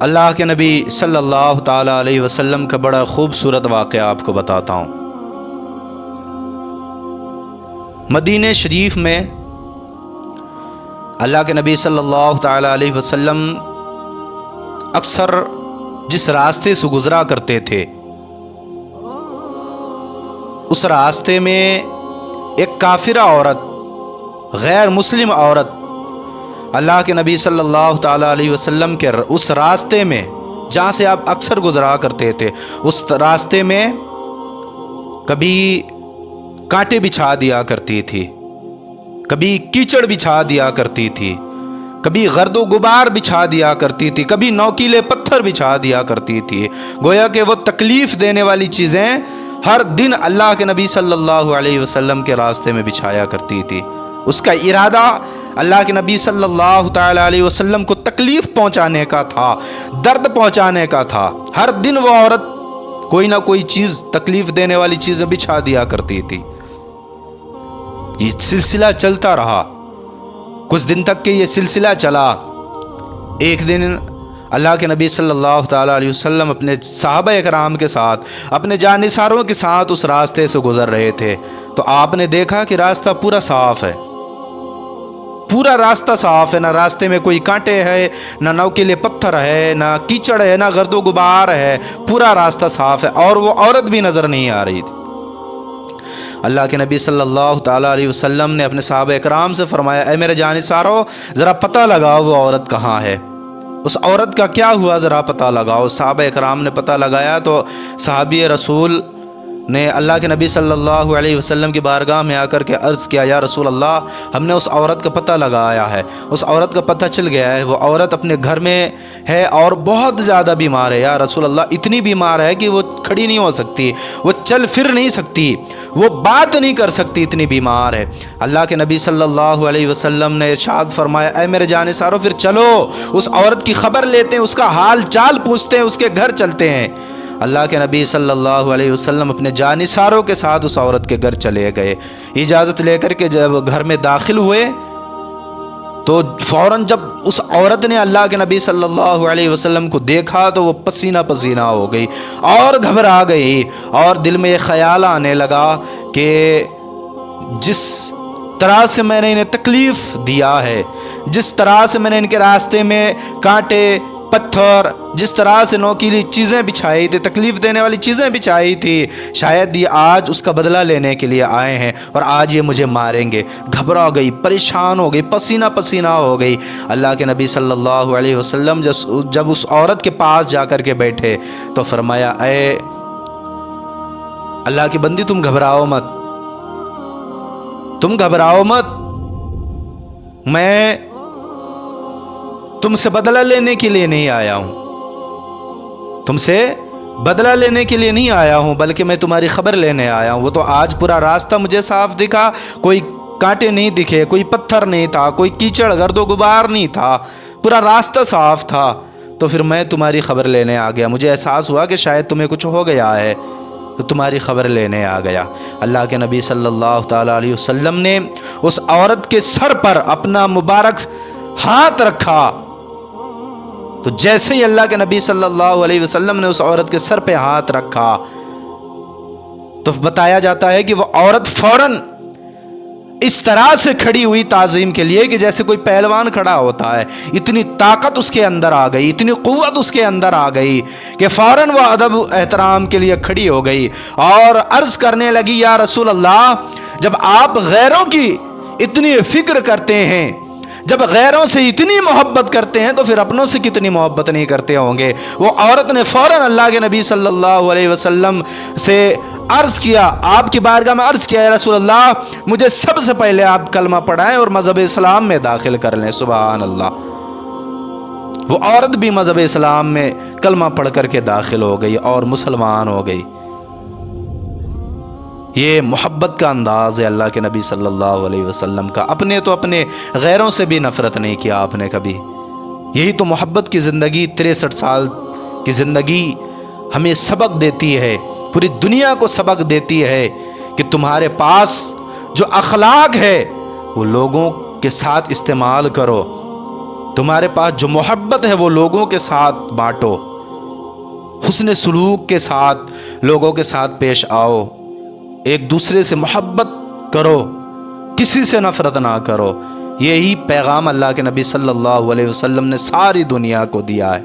اللہ کے نبی صلی اللہ تعالیٰ علیہ وسلم کا بڑا خوبصورت واقعہ آپ کو بتاتا ہوں۔ مدینہ شریف میں اللہ کے نبی صلی اللہ تعالیٰ علیہ وسلم اکثر جس راستے سے گزرا کرتے تھے، اس راستے میں ایک کافرہ عورت، غیر مسلم عورت اللہ کے نبی صلی اللہ تعالیٰ علیہ وسلم کے اس راستے میں جہاں سے آپ اکثر گزرا کرتے تھے، اس راستے میں کبھی کانٹے بچھا دیا کرتی تھی، کبھی کیچڑ بچھا دیا کرتی تھی، کبھی گرد و غبار بچھا دیا کرتی تھی، کبھی نوکیلے پتھر بچھا دیا کرتی تھی۔ گویا کہ وہ تکلیف دینے والی چیزیں ہر دن اللہ کے نبی صلی اللہ علیہ وسلم کے راستے میں بچھایا کرتی تھی۔ اس کا ارادہ اللہ کے نبی صلی اللہ تعالیٰ علیہ وسلم کو تکلیف پہنچانے کا تھا، درد پہنچانے کا تھا۔ ہر دن وہ عورت کوئی نہ کوئی چیز، تکلیف دینے والی چیزیں بچھا دیا کرتی تھی۔ یہ سلسلہ چلتا رہا، کچھ دن تک کہ یہ سلسلہ چلا۔ ایک دن اللہ کے نبی صلی اللہ تعالیٰ علیہ وسلم اپنے صحابہ اکرام کے ساتھ، اپنے جانثاروں کے ساتھ اس راستے سے گزر رہے تھے، تو آپ نے دیکھا کہ راستہ پورا صاف ہے، پورا راستہ صاف ہے، نہ راستے میں کوئی کانٹے ہے، نہ نوکیلے پتھر ہے، نہ کیچڑ ہے، نہ گرد و غبار ہے، پورا راستہ صاف ہے، اور وہ عورت بھی نظر نہیں آ رہی تھی۔ اللہ کے نبی صلی اللہ تعالیٰ علیہ وسلم نے اپنے صحابہ اکرام سے فرمایا، اے میرے جانثارو، ذرا پتہ لگاؤ وہ عورت کہاں ہے، اس عورت کا کیا ہوا، ذرا پتہ لگاؤ۔ صحابہ اکرام نے پتہ لگایا تو صحابی رسول نے اللہ کے نبی صلی اللہ علیہ وسلم کی بارگاہ میں آ کر کے عرض کیا، یا رسول اللہ، ہم نے اس عورت کا پتہ لگایا ہے، اس عورت کا پتہ چل گیا ہے، وہ عورت اپنے گھر میں ہے اور بہت زیادہ بیمار ہے، یا رسول اللہ، اتنی بیمار ہے کہ وہ کھڑی نہیں ہو سکتی، وہ چل پھر نہیں سکتی، وہ بات نہیں کر سکتی، اتنی بیمار ہے۔ اللہ کے نبی صلی اللہ علیہ وسلم نے ارشاد فرمایا، اے میرے جانثارو، پھر چلو اس عورت کی خبر لیتے ہیں، اس کا حال چال پوچھتے ہیں، اس کے گھر چلتے ہیں۔ اللہ کے نبی صلی اللہ علیہ وسلم اپنے جانثاروں کے ساتھ اس عورت کے گھر چلے گئے۔ اجازت لے کر کے جب گھر میں داخل ہوئے تو فوراً جب اس عورت نے اللہ کے نبی صلی اللہ علیہ وسلم کو دیکھا تو وہ پسینہ پسینہ ہو گئی اور گھبرا گئی، اور دل میں یہ خیال آنے لگا کہ جس طرح سے میں نے انہیں تکلیف دیا ہے، جس طرح سے میں نے ان کے راستے میں کانٹے پتھر، جس طرح سے نوکیلی چیزیں بچھائی تھی، تکلیف دینے والی چیزیں بچھائی تھی، شاید یہ آج اس کا بدلہ لینے کے لیے آئے ہیں اور آج یہ مجھے ماریں گے۔ گھبرا گئی، پریشان ہو گئی، پسینہ پسینہ ہو گئی۔ اللہ کے نبی صلی اللہ علیہ وسلم جب اس عورت کے پاس جا کر کے بیٹھے تو فرمایا، اے اللہ کی بندی، تم گھبراؤ مت، تم گھبراؤ مت، میں تم سے بدلہ لینے کے لیے نہیں آیا ہوں، تم سے بدلہ لینے کے لیے نہیں آیا ہوں، بلکہ میں تمہاری خبر لینے آیا ہوں۔ وہ تو آج پورا راستہ مجھے صاف دکھا، کوئی کانٹے نہیں دکھے، کوئی پتھر نہیں تھا، کوئی کیچڑ گرد و غبار نہیں تھا، پورا راستہ صاف تھا، تو پھر میں تمہاری خبر لینے آ گیا۔ مجھے احساس ہوا کہ شاید تمہیں کچھ ہو گیا ہے تو تمہاری خبر لینے آ گیا۔ اللہ کے نبی صلی اللہ تعالیٰ علیہ وسلم نے اس عورت کے سر پر اپنا مبارک ہاتھ رکھا، تو جیسے ہی اللہ کے نبی صلی اللہ علیہ وسلم نے اس عورت کے سر پہ ہاتھ رکھا تو بتایا جاتا ہے کہ وہ عورت فوراً اس طرح سے کھڑی ہوئی تعظیم کے لیے کہ جیسے کوئی پہلوان کھڑا ہوتا ہے۔ اتنی طاقت اس کے اندر آ گئی، اتنی قوت اس کے اندر آ گئی کہ فوراً وہ ادب احترام کے لیے کھڑی ہو گئی اور عرض کرنے لگی، یا رسول اللہ، جب آپ غیروں کی اتنی فکر کرتے ہیں، جب غیروں سے اتنی محبت کرتے ہیں تو پھر اپنوں سے کتنی محبت نہیں کرتے ہوں گے۔ وہ عورت نے فوراً اللہ کے نبی صلی اللہ علیہ وسلم سے عرض کیا، آپ کی بارگاہ میں عرض کیا، یا رسول اللہ، مجھے سب سے پہلے آپ کلمہ پڑھائیں اور مذہب اسلام میں داخل کر لیں۔ سبحان اللہ، وہ عورت بھی مذہب اسلام میں کلمہ پڑھ کر کے داخل ہو گئی اور مسلمان ہو گئی۔ یہ محبت کا انداز ہے اللہ کے نبی صلی اللہ علیہ وسلم کا۔ اپنے تو اپنے، غیروں سے بھی نفرت نہیں کیا آپ نے کبھی۔ یہی تو محبت کی زندگی، 63 سال کی زندگی ہمیں سبق دیتی ہے، پوری دنیا کو سبق دیتی ہے کہ تمہارے پاس جو اخلاق ہے وہ لوگوں کے ساتھ استعمال کرو، تمہارے پاس جو محبت ہے وہ لوگوں کے ساتھ بانٹو، حسن سلوک کے ساتھ لوگوں کے ساتھ پیش آؤ، ایک دوسرے سے محبت کرو، کسی سے نفرت نہ کرو۔ یہی پیغام اللہ کے نبی صلی اللہ علیہ وسلم نے ساری دنیا کو دیا ہے۔